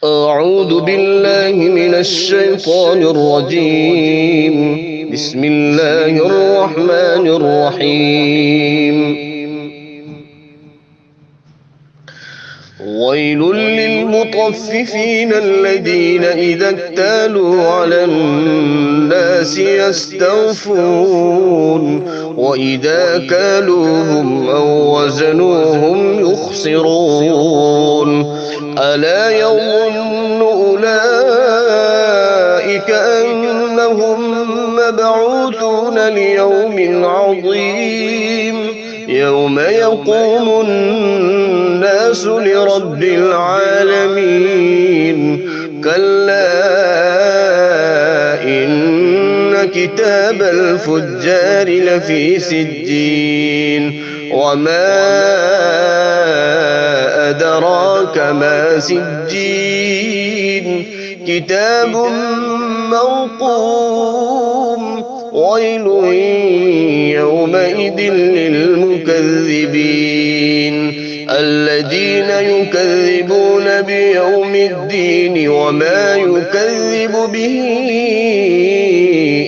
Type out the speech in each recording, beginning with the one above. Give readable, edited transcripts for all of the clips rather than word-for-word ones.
أعوذ بالله من الشيطان الرجيم. بسم الله الرحمن الرحيم. ويل للمطففين الذين إذا اكتالوا على الناس يستوفون وإذا كالوهم أو وزنوهم يخسرون. ألا يظن أولئك أنهم مبعوثون ليوم عظيم يوم يقوم الناس لرب العالمين. كلا إن كتاب الفجار لفي سجين وما أدراك ما سجين كتاب مرقوم. ويل يومئذ للمكذبين الذين يكذبون بيوم الدين وما يكذب به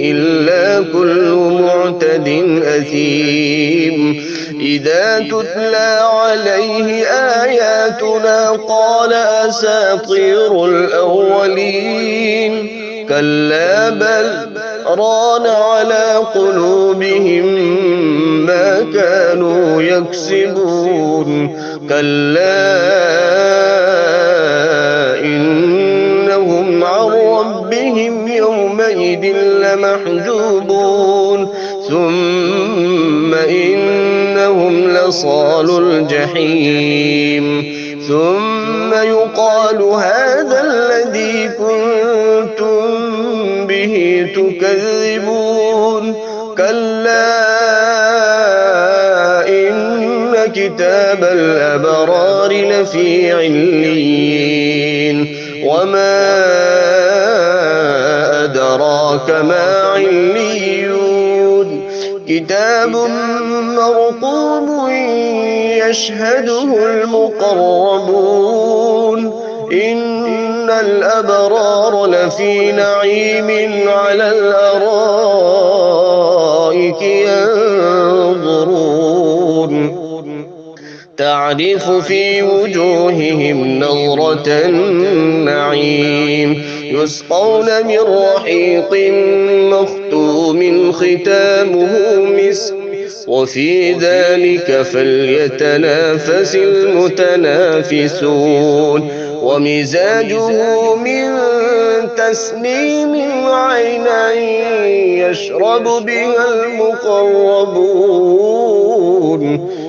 إلا كل معتد أثيم. إذا تتلى عليه آياتنا قال أساطير الأولين. كلا بل ران على قلوبهم ما كانوا يكسبون. كلا إنهم عن ربهم يومئذ لمحجوبون. ثم إنهم لصالو الجحيم. ثم يقال هذا الذي كنتم به تكذبون. كلا إن كتاب الأبرار لفي عليين وما أدراك ما عليون. كتاب مرقوم يشهده المقربون. إن الأبرار لفي نعيم على الأرائك ينظرون. تعرف في وجوههم نظرة النعيم. يسقون من رحيق مختوم ختامه مسك وفي ذلك فليتنافس المتنافسون. ومزاجه من تسنيم عينا يشرب بها المقربون.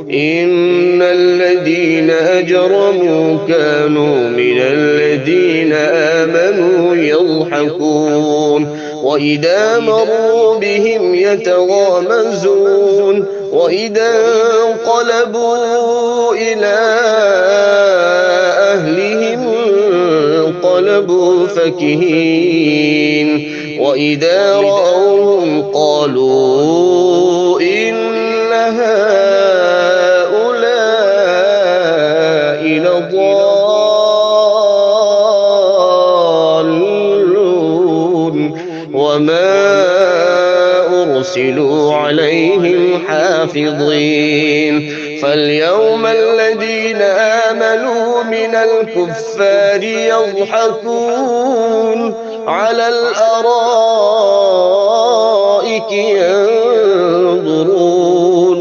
إن الذين أجرموا كانوا من الذين آمنوا يضحكون وإذا مروا بهم يتغامزون. وإذا انقلبوا إلى أهلهم انقلبوا فكهين. وإذا رأوهم قالوا إن هؤلاء لضالون وما أرسلوا عليهم حافظين. فاليوم الذين آمنوا من الكفار يضحكون على الأرائك ينظرون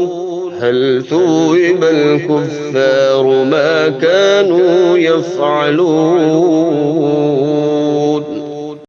هل ثوب الكفار ما كانوا يفعلون.